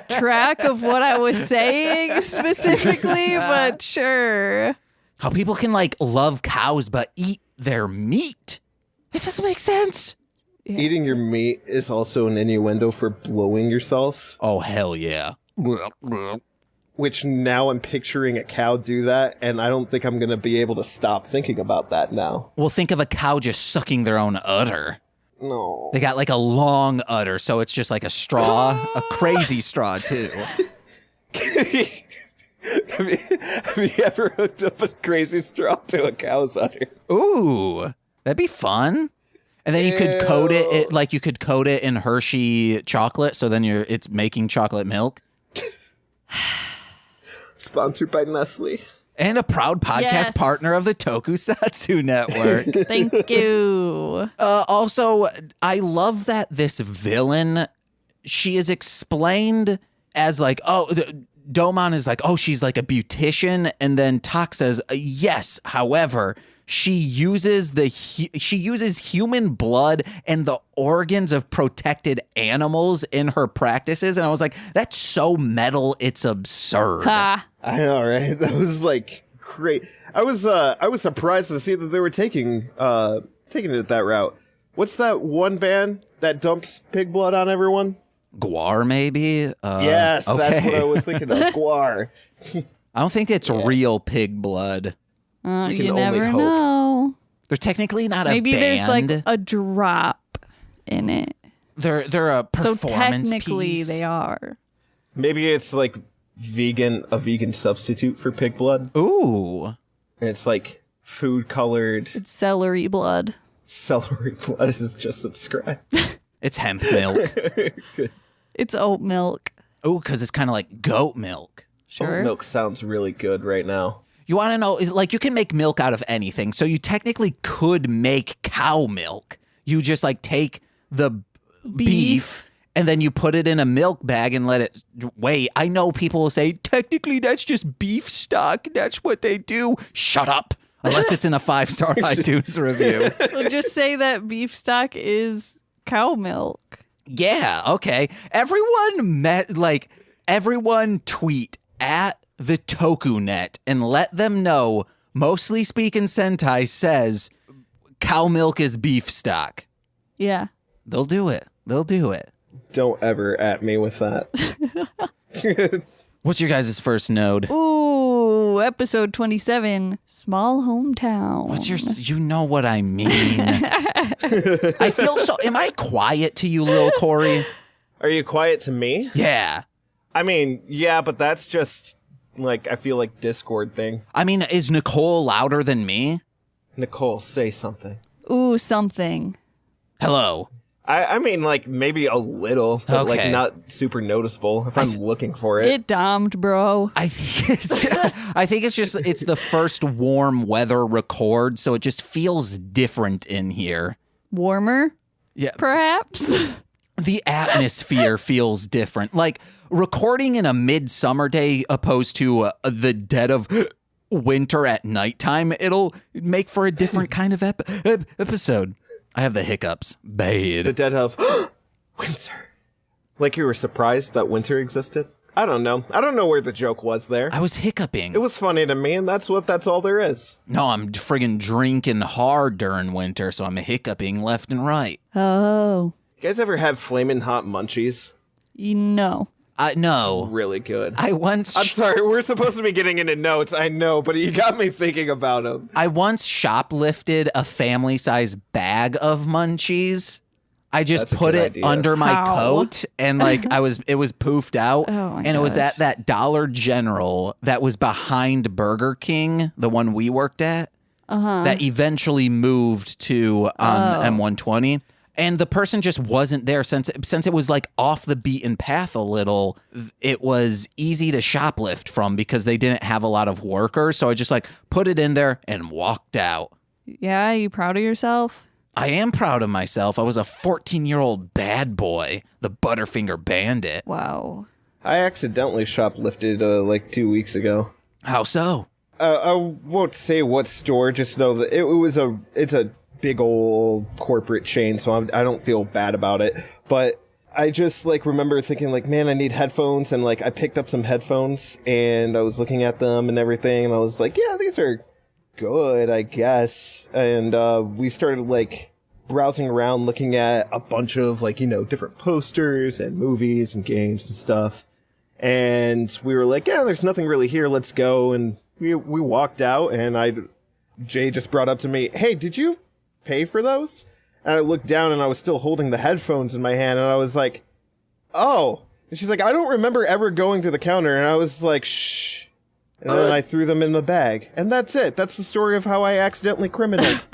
track of what I was saying specifically, but sure. How people can, like, love cows but eat their meat. It doesn't make sense. Yeah. Eating your meat is also an innuendo for blowing yourself. Oh, hell yeah. Which now I'm picturing a cow do that, and I don't think I'm going to be able to stop thinking about that now. Well, think of a cow just sucking their own udder. No. They got like a long udder, so it's just like a straw, a crazy straw, too. Have you ever hooked up a crazy straw to a cow's udder? Ooh, that'd be fun. And then you could coat it like you could coat it in Hershey chocolate, so then it's making chocolate milk. Sponsored by Nestle. And a proud podcast partner of the Tokusatsu Network. Thank you. Also, I love that this villain, she is explained as like, Domon is like, oh, she's like a beautician. And then Tak says, yes, however, she uses human blood and the organs of protected animals in her practices. And I was like, that's so metal, it's absurd. Ha. I know, right? That was like great. I was surprised to see that they were taking it that route. What's that one band that dumps pig blood on everyone? Guar, maybe? Yes, okay. That's what I was thinking of. Guar. I don't think it's real pig blood. You never know. There's technically not Maybe a band. there's like a drop in it. They're a performance so technically piece. They are. Maybe it's like a vegan substitute for pig blood. Ooh. And it's like food colored. It's celery blood. Celery blood is just subscribed. It's hemp milk. It's oat milk. Ooh, because it's kind of like goat milk. Sure. Oat milk sounds really good right now. You want to know, like, you can make milk out of anything. So you technically could make cow milk. You just, like, take the beef and then you put it in a milk bag and let it wait. I know people will say, technically, that's just beef stock. That's what they do. Shut up. Unless it's in a 5-star iTunes review. Well, just say that beef stock is cow milk. Yeah, okay. Everyone tweet at the TokuNet and let them know Mostly Speaking Sentai says cow milk is beef stock. Yeah. They'll do it. Don't ever at me with that. What's your guys' first node? Ooh, episode 27, Small Hometown. What's you know what I mean. I feel so, am I quiet to you, Lil Corey? Are you quiet to me? Yeah. I mean, yeah, but that's just like, I feel like Discord thing. I mean, is Nicole louder than me? Nicole, say something. Ooh, something. Hello. I mean, like, maybe a little, but Okay. like not super noticeable if I'm looking for it. It domed, bro. I think it's the first warm weather record, so it just feels different in here. Warmer, Yeah. perhaps? The atmosphere feels different. Like recording in a midsummer day opposed to the dead of winter at nighttime, it'll make for a different kind of episode. I have the hiccups. Bad. The dead of winter. Like you were surprised that winter existed? I don't know. I don't know where the joke was there. I was hiccuping. It was funny to me, and that's all there is. No, I'm friggin' drinking hard during winter, so I'm hiccuping left and right. Oh. You guys ever have flaming hot munchies? No. No. Really good. I'm sorry, we're supposed to be getting into notes, I know, but you got me thinking about them. I once shoplifted a family-size bag of munchies. I just That's a put good it idea. under my How? coat, and like it was poofed out, Oh my and it was gosh. at that Dollar General that was behind Burger King, the one we worked at. that eventually moved to M120. And the person just wasn't there since it was like off the beaten path a little. It was easy to shoplift from because they didn't have a lot of workers. So I just like put it in there and walked out. Yeah, you proud of yourself? I am proud of myself. I was a 14-year-old bad boy, the Butterfinger Bandit. Wow. I accidentally shoplifted like 2 weeks ago. How so? I won't say what store, just know that it's a big old corporate chain, so I don't feel bad about it. But I just like remember thinking like, man, I need headphones, and like I picked up some headphones and I was looking at them and everything, and I was like, yeah, these are good, I guess. And we started like browsing around, looking at a bunch of like, different posters and movies and games and stuff. And we were like, yeah, there's nothing really here. Let's go. And we walked out, and Jay just brought up to me, hey, did you pay for those? And I looked down, and I was still holding the headphones in my hand, and I was like, oh. And she's like, I don't remember ever going to the counter. And I was like, shh. And then I threw them in the bag. And that's it. That's the story of how I accidentally criminaled.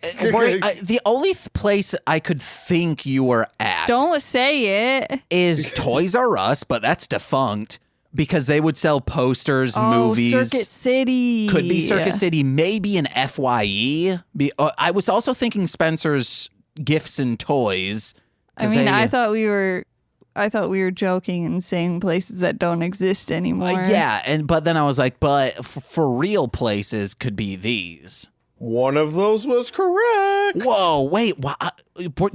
The only place I could think you were at Don't say it. is Toys R Us, but that's defunct because they would sell posters, movies. Circuit City. Could be Circuit City, maybe an FYE. I was also thinking Spencer's Gifts and Toys. I mean, I thought we were joking and saying places that don't exist anymore. but then I was like, but for real places could be these. One of those was correct. Whoa, wait,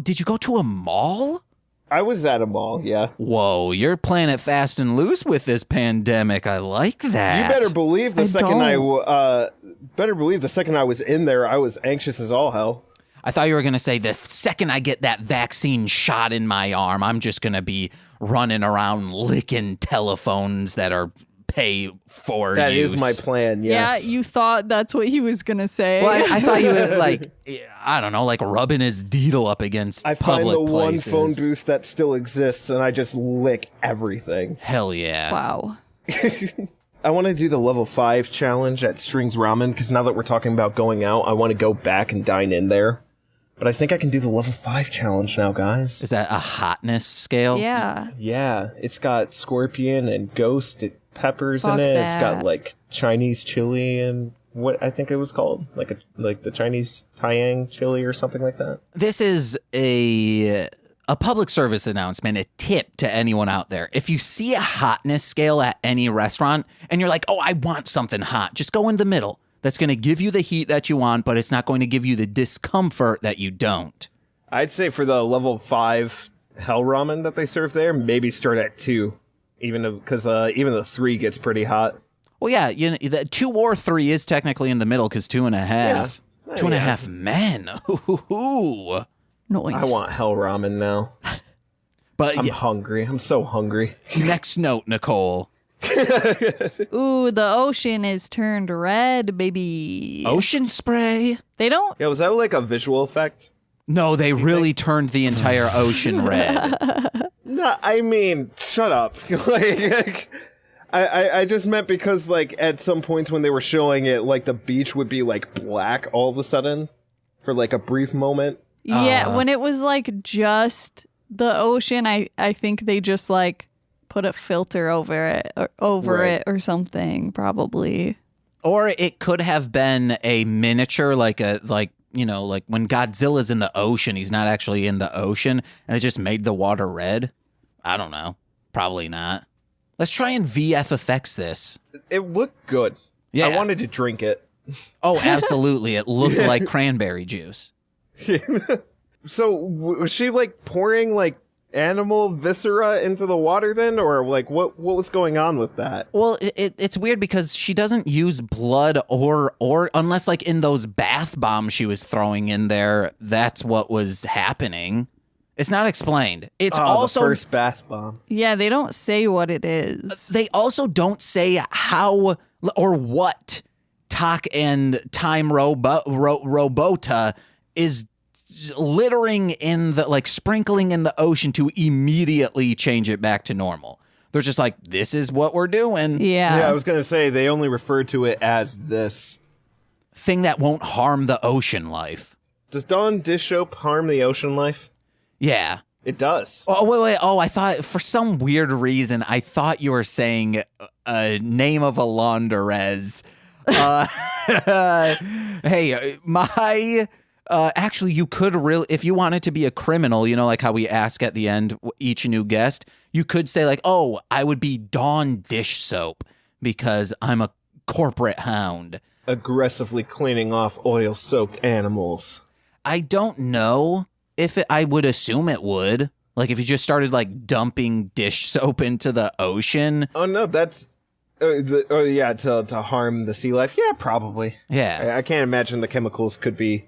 did you go to a mall? I was at a mall, yeah. Whoa, you're playing it fast and loose with this pandemic. I like that. You better believe the second I was in there, I was anxious as all hell. I thought you were going to say the second I get that vaccine shot in my arm, I'm just going to be running around licking telephones that are pay for That use. is my plan, yes. Yeah, you thought that's what he was going to say. Well, I thought you were like, I don't know, like rubbing his deedle up against I find public the places. one phone booth that still exists, and I just lick everything. Hell yeah. Wow. I want to do the level 5 challenge at Strings Ramen, because now that we're talking about going out, I want to go back and dine in there. But I think I can do the level 5 challenge now, guys. Is that a hotness scale? Yeah. Yeah, it's got scorpion and ghost peppers Fuck in it. that. It's got like Chinese chili and what I think it was called, like the Chinese Taiyang chili or something like that. This is a public service announcement, a tip to anyone out there. If you see a hotness scale at any restaurant and you're like, oh, I want something hot, just go in the middle. That's going to give you the heat that you want, but it's not going to give you the discomfort that you don't. I'd say for the level 5 hell ramen that they serve there, maybe start at 2, because even the 3 gets pretty hot. Well, yeah, the 2 or 3 is technically in the middle because 2.5. Yeah. 2.5 men. Ooh. Nice. I want hell ramen now. But I'm hungry. I'm so hungry. Next note, Nicole. Ooh, the ocean is turned red, baby. Ocean spray? They don't. Yeah, was that like a visual effect? No, they really turned the entire ocean red. No, I mean, shut up. I just meant because, like, at some points when they were showing it, like, the beach would be, like, black all of a sudden for, like, a brief moment. Yeah, when it was, like, just the ocean, I think they just, like, put a filter over it or something, probably. Or it could have been a miniature, like when Godzilla's in the ocean, he's not actually in the ocean, and it just made the water red. I don't know. Probably not. Let's try and VFX this. It looked good. Yeah. I wanted to drink it. Oh, absolutely. It looked like cranberry juice. So, was she, like, pouring, like, animal viscera into the water then? Or, like, what was going on with that? Well, it's weird because she doesn't use blood or unless, like, in those bath bombs she was throwing in there, that's what was happening. It's not explained. It's also the first bath bomb. Yeah, they don't say what it is. They also don't say how or what Tak and Time Robota is littering in the, like, sprinkling in the ocean to immediately change it back to normal. They're just like, this is what we're doing. Yeah. Yeah, I was going to say, they only refer to it as this. thing that won't harm the ocean life. Does Dawn dish soap harm the ocean life? Yeah. It does. Oh, wait. Oh, I thought for some weird reason, I thought you were saying a name of a laundress. Hey, actually, you could really, if you wanted to be a criminal, like how we ask at the end each new guest, you could say like, oh, I would be Dawn dish soap because I'm a corporate hound. Aggressively cleaning off oil-soaked animals. I don't know if I would assume it would. Like if you just started like dumping dish soap into the ocean. Oh no, that's to harm the sea life. Yeah, probably. Yeah, I can't imagine the chemicals could be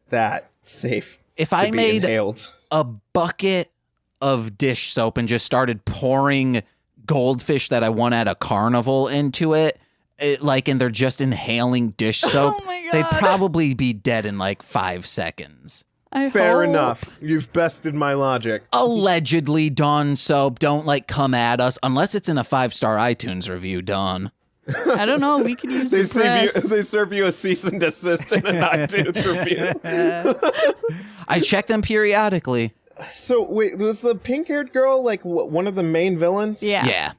that safe. If I made inhaled. a bucket of dish soap and just started pouring goldfish that I won at a carnival into it, and they're just inhaling dish soap, Oh my God. they'd probably be dead in like 5 seconds. Fair hope. enough. You've bested my logic. Allegedly, Dawn soap, don't come at us unless it's in a 5-star iTunes review, Dawn. I don't know. We could use the press. They serve you a cease and desist and an iTunes review. I check them periodically. So wait, was the pink-haired girl like one of the main villains? Yeah. Yeah.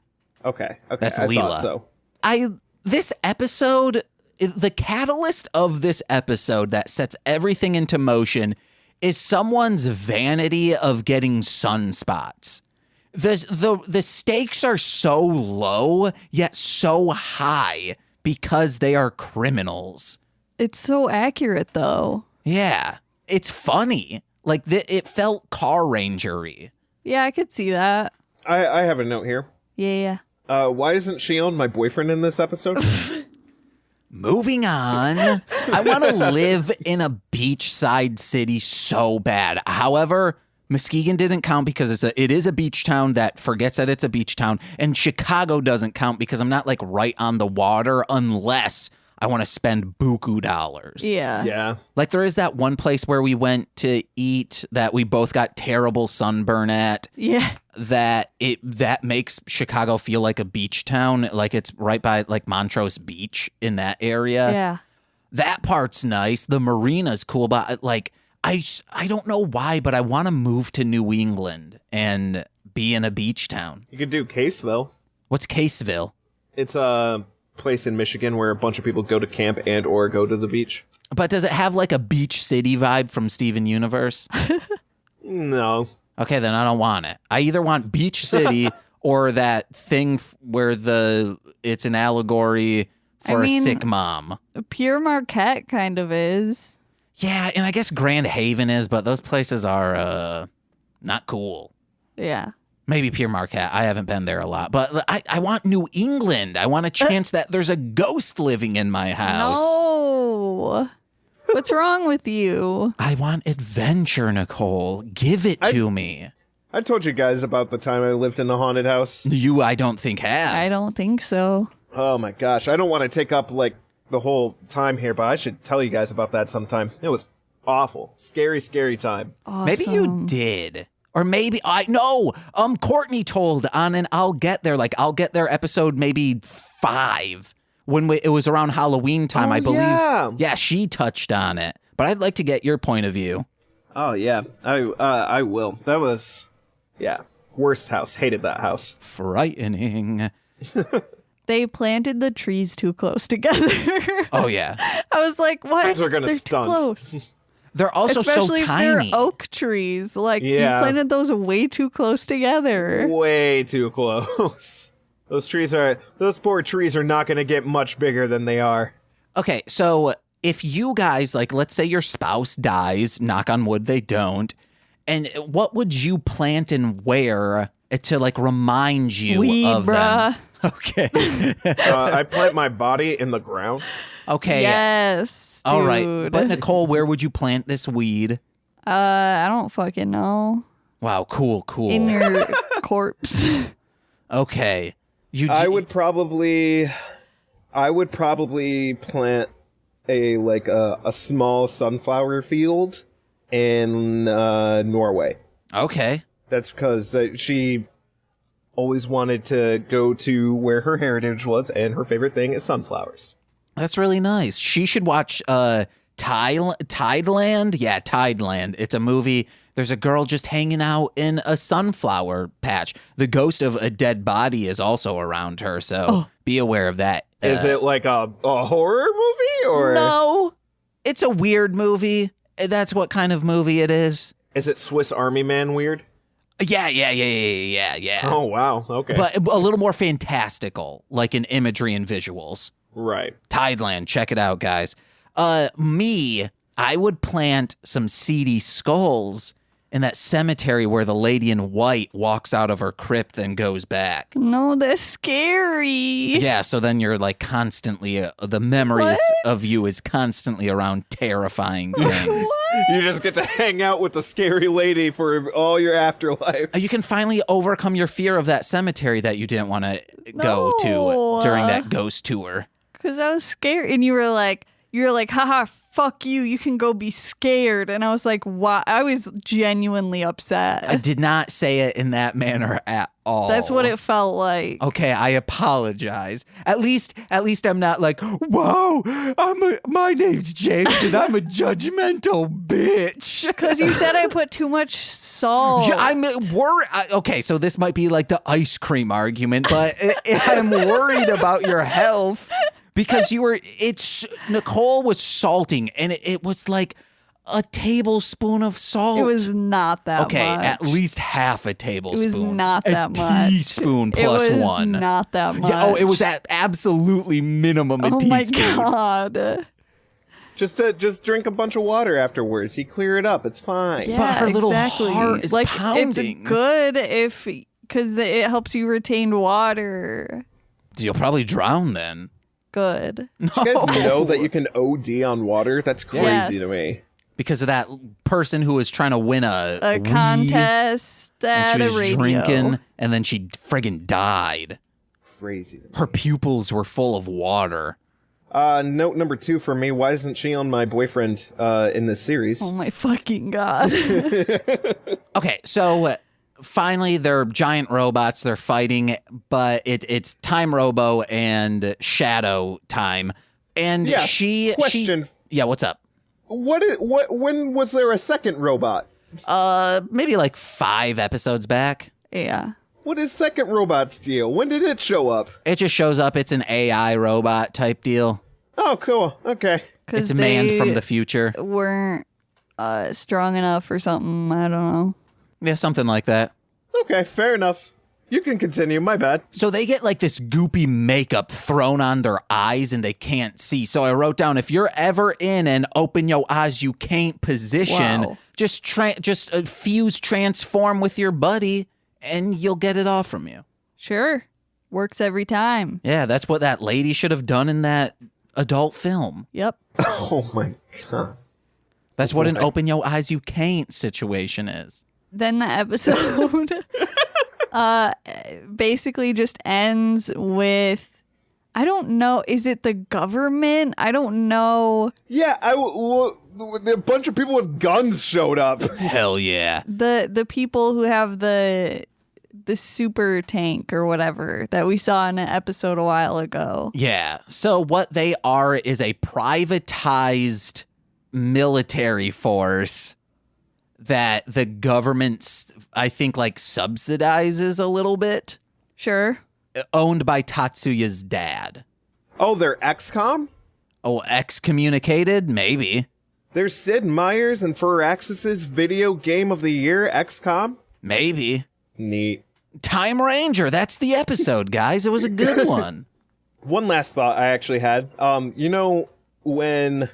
Okay. That's I Leela. thought so. This episode, the catalyst of this episode that sets everything into motion is someone's vanity of getting sunspots. The stakes are so low, yet so high because they are criminals. It's so accurate, though. Yeah. It's funny. Like, it felt Car Ranger-y. Yeah, I could see that. I have a note here. Yeah. Why isn't Sion my boyfriend in this episode? Moving on. I want to live in a beachside city so bad. However, Muskegon didn't count because it is a beach town that forgets that it's a beach town. And Chicago doesn't count because I'm not like right on the water unless I want to spend buku dollars. Yeah. Yeah. Like there is that one place where we went to eat that we both got terrible sunburn at. Yeah. That makes Chicago feel like a beach town, like it's right by like Montrose Beach in that area. Yeah. That part's nice. The marina's cool, but like I don't know why, but I want to move to New England and be in a beach town. You could do Caseville. What's Caseville? It's a place in Michigan where a bunch of people go to camp and or go to the beach. But does it have like a beach city vibe from Steven Universe? No. Okay, then I don't want it. I either want Beach City or that thing where it's an allegory for a sick mom. Pure Marquette kind of is. Yeah, and I guess Grand Haven is, but those places are not cool. Yeah. Maybe Pure Marquette. I haven't been there a lot. But I want New England. I want a chance that there's a ghost living in my house. No. What's wrong with you? I want adventure, Nicole. Give it to me. I told you guys about the time I lived in a haunted house. You, I don't think, have. I don't think so. Oh my gosh. I don't want to take up like the whole time here, but I should tell you guys about that sometime. It was awful. Scary, scary time. Awesome. Maybe you did. Or maybe Courtney told on an I'll Get There, like I'll Get There episode maybe 5 when it was around Halloween time, I believe. Yeah, she touched on it. But I'd like to get your point of view. Oh yeah, I will. That was, worst house. Hated that house. Frightening. They planted the trees too close together. Oh yeah. I was like, what? Trees are gonna They're stunt. Too close. They're also Especially so if tiny. they're oak trees. Like, you Yeah. planted those way too close together. Way too close. Those poor trees are not going to get much bigger than they are. Okay, so if you guys, like, let's say your spouse dies, knock on wood, they don't, and what would you plant and where to, like, remind you Weed, of bruh. them? Okay. I plant my body in the ground. Okay. Yes. All right. dude. But, Nicole, where would you plant this weed? I don't fucking know. Wow, cool. In your corpse. Okay. I would probably plant a small sunflower field in Norway. Okay. That's because she always wanted to go to where her heritage was, and her favorite thing is sunflowers. That's really nice. She should watch Tideland. Yeah, Tideland. It's a movie. There's a girl just hanging out in a sunflower patch. The ghost of a dead body is also around her, so be aware of that. Is it like a horror movie or No. It's a weird movie. That's what kind of movie it is. is it Swiss Army Man weird? Yeah. Oh wow, okay. But a little more fantastical, like in imagery and visuals. Right. Tideland, check it out, guys. I would plant some seedy skulls in that cemetery where the lady in white walks out of her crypt and goes back. No, that's scary. Yeah, so then you're like constantly, the memories of you is constantly around terrifying things. You just get to hang out with the scary lady for all your afterlife. You can finally overcome your fear of that cemetery that you didn't want to go to No. during that ghost tour. Because I was scared. And you were like, haha, fuck you. You can go be scared. And I was like, why? I was genuinely upset. I did not say it in that manner at all. That's what it felt like. Okay, I apologize. At least I'm not like, whoa, my name's James and I'm a judgmental bitch. Because you said I put too much salt. Yeah, I'm worried. Okay, so this might be like the ice cream argument, but I'm worried about your health because Nicole was salting and it was like a tablespoon of salt. It was not that much. Okay, at least half a tablespoon. It was not that much. A teaspoon plus it was one. Not that much. Yeah, it was at absolutely minimum a teaspoon. Oh my God. Just drink a bunch of water afterwards. You clear it up. It's fine. Yeah, But her little exactly. heart is pounding. It's good because it helps you retain water. You'll probably drown then. Good. You guys know that you can OD on water? That's crazy Yes. to me. Because of that person who was trying to win a weed, contest and at she was a radio. drinking, and then she friggin' died. Crazy to me. Her pupils were full of water. Note number 2 for me. Why isn't she on my boyfriend in this series? Oh my fucking God. Okay, so finally they're giant robots. They're fighting, but it's Time Robo and Shadow Time. And Yeah, she question. yeah, what's up? When was there a second robot? Maybe like 5 episodes back. Yeah. What is second robot's deal? When did it show up? It just shows up. It's an AI robot type deal. Oh, cool. Okay. It's a man from the future. Weren't strong enough or something. I don't know. Yeah, something like that. Okay, fair enough. You can continue. My bad. So they get like this goopy makeup thrown on their eyes and they can't see. So I wrote down, if you're ever in an open your eyes you can't position, Wow. just fuse transform with your buddy and you'll get it off from you. Sure. Works every time. Yeah, that's what that lady should have done in that adult film. Yep. Oh my god. That's what an open your eyes you can't situation is. Then the episode basically just ends with, I don't know, is it the government? I don't know. Yeah, a bunch of people with guns showed up. Hell yeah. The people who have the super tank or whatever that we saw in an episode a while ago. Yeah. So what they are is a privatized military force that the government, I think, like subsidizes a little bit, Sure. owned by Tatsuya's dad. Oh, they're XCOM? Oh, excommunicated? Maybe. They're Sid Meier's and Firaxis's video game of the year, XCOM? Maybe. Neat. Time Ranger. That's the episode, guys. It was a good one. One last thought I actually had. You know, when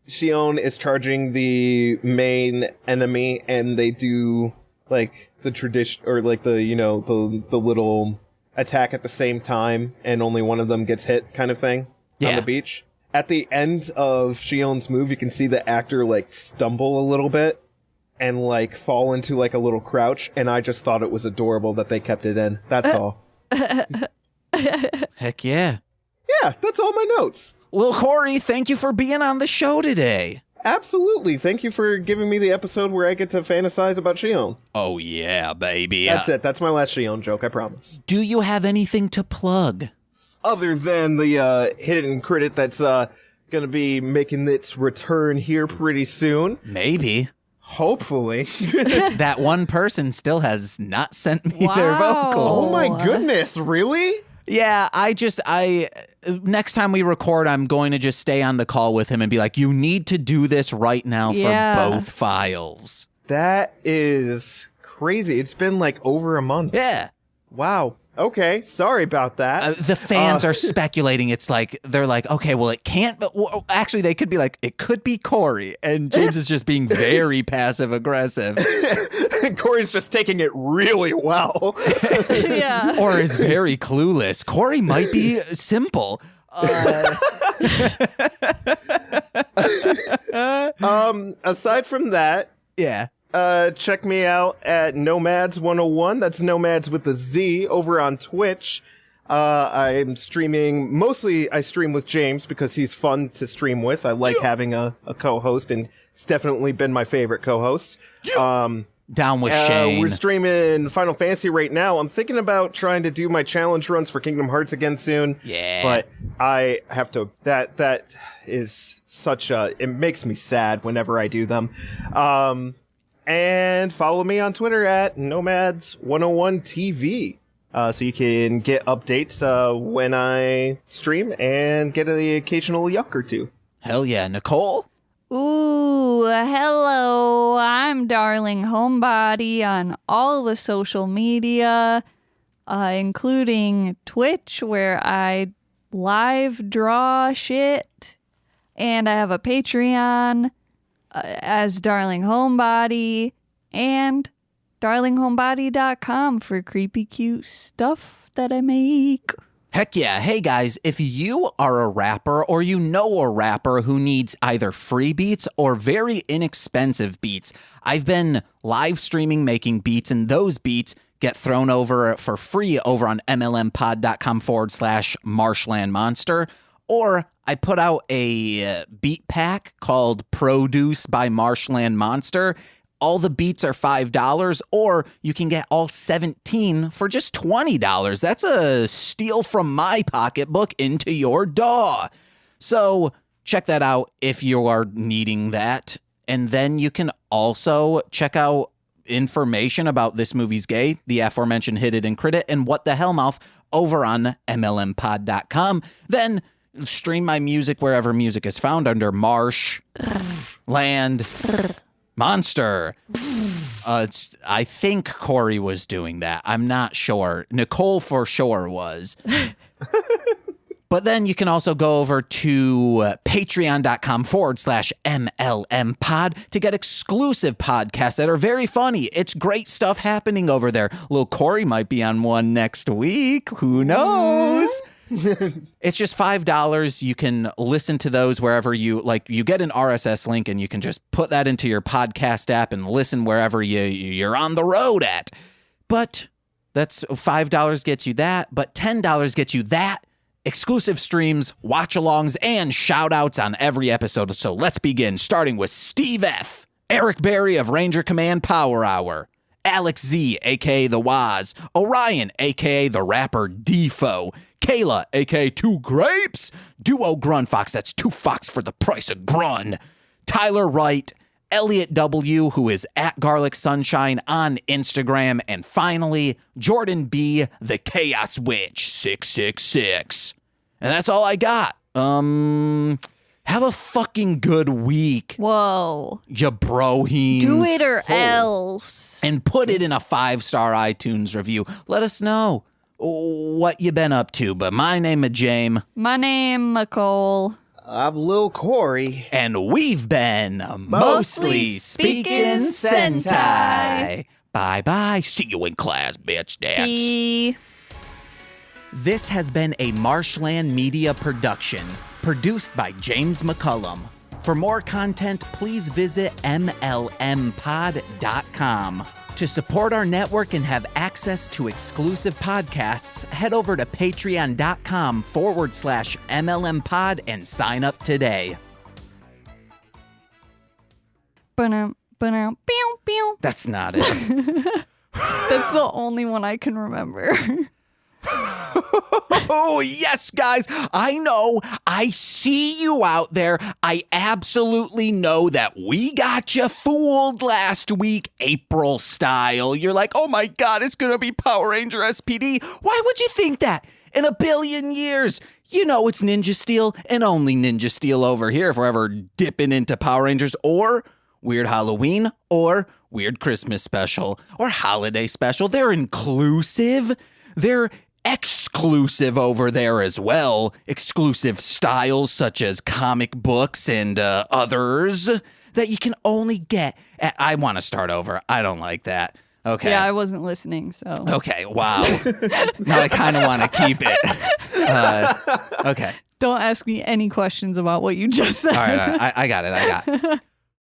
Sion is charging the main enemy and they do like the tradition or like the, you know, the little attack at the same time and only one of them gets hit kind of thing on the beach. At the end of Shion's move, you can see the actor like stumble a little bit and like fall into like a little crouch. And I just thought it was adorable that they kept it in. That's all. Heck yeah. Yeah, that's all my notes. Well, Corey, thank you for being on the show today. Absolutely. Thank you for giving me the episode where I get to fantasize about Sion. Oh, yeah, baby. That's it. That's my last Sion joke, I promise. Do you have anything to plug? other than the hidden credit that's going to be making its return here pretty soon. Maybe. Hopefully. That one person still has not sent me their Wow. vocals. Oh my goodness, really? Yeah, next time we record, I'm going to just stay on the call with him and be like, you need to do this right now Yeah. for both files. That is crazy. It's been like over a month. Yeah. Wow. Okay. Sorry about that. The fans are speculating. It's like, they're like, okay, well, it can't, but actually they could be like, it could be Corey. And James is just being very passive aggressive. Corey's just taking it really well. Yeah. Or is very clueless. Corey might be simple. Aside from that, Yeah. check me out at Nomads 101. That's Nomads with a Z over on Twitch. I'm streaming, mostly I stream with James because he's fun to stream with. I like having a co-host, and it's definitely been my favorite co-host. Down with Shane. We're streaming Final Fantasy right now. I'm thinking about trying to do my challenge runs for Kingdom Hearts again soon. Yeah. But I have to, that is such a, it makes me sad whenever I do them. And follow me on Twitter at Nomads101TV. So you can get updates when I stream and get the occasional yuck or two. Hell yeah. Nicole? Ooh, hello. I'm Darling Homebody on all the social media, including Twitch, where I live draw shit. And I have a Patreon as Darling Homebody, and darlinghomebody.com for creepy cute stuff that I make. Heck yeah. Hey guys, if you are a rapper or you know a rapper who needs either free beats or very inexpensive beats, I've been live streaming making beats, and those beats get thrown over for free over on mlmpod.com/marshlandmonster. Or I put out a beat pack called Produce by Marshland Monster. All the beats are $5, or you can get all 17 for just $20. That's a steal from my pocketbook into your DAW. So check that out if you are needing that. And then you can also check out information about This Movie's Gay, the aforementioned Hit It and Crit It, and What the Hellmouth over on mlmpod.com. Then stream my music wherever music is found under Marsh, Land, Monster. I think Corey was doing that. I'm not sure. Nicole for sure was. But then you can also go over to patreon.com/MLMpod to get exclusive podcasts that are very funny. It's great stuff happening over there. Little Corey might be on one next week. Who knows? It's just $5. You can listen to those wherever you like. You get an RSS link and you can just put that into your podcast app and listen wherever you're on the road at. But that's $5 gets you that, but $10 gets you that, exclusive streams, watch-alongs, and shout-outs on every episode. So let's begin, starting with Steve F., Eric Berry of Ranger Command Power Hour, Alex Z, a.k.a. The Waz, Orion, a.k.a. The Rapper Defo, Kayla, a.k.a. Two Grapes, Duo Grun Fox, that's 2 Fox for the price of Grun, Tyler Wright, Elliot W., who is at Garlic Sunshine on Instagram, and finally, Jordan B., the Chaos Witch 666. And that's all I got. Have a fucking good week, Whoa. ya broheens. Do it or else. And put it in a 5-star iTunes review. Let us know what you been up to. But my name is James. My name, McColl. I'm Lil Corey. And we've been Mostly Speaking Sentai. Bye-bye. See you in class, bitch dats. Bye. This has been a Marshland Media production, produced by James McCollum. For more content, please visit mlmpod.com. To support our network and have access to exclusive podcasts, head over to patreon.com/MLMpod and sign up today. Ba-dum, ba-dum, pew, pew. That's not it. That's the only one I can remember. Oh, yes, guys. I know. I see you out there. I absolutely know that we got you fooled last week, April style. You're like, oh my God, it's going to be Power Ranger SPD. Why would you think that? In a billion years. You know it's Ninja Steel and only Ninja Steel over here if we're ever dipping into Power Rangers or Weird Halloween or Weird Christmas special or Holiday special. They're inclusive. They're exclusive over there as well. Exclusive styles such as comic books and others that you can only get at... I want to start over. I don't like that. Okay. Yeah, I wasn't listening, so. Okay, wow. Now I kind of want to keep it. Okay. Don't ask me any questions about what you just said. All right. I got it.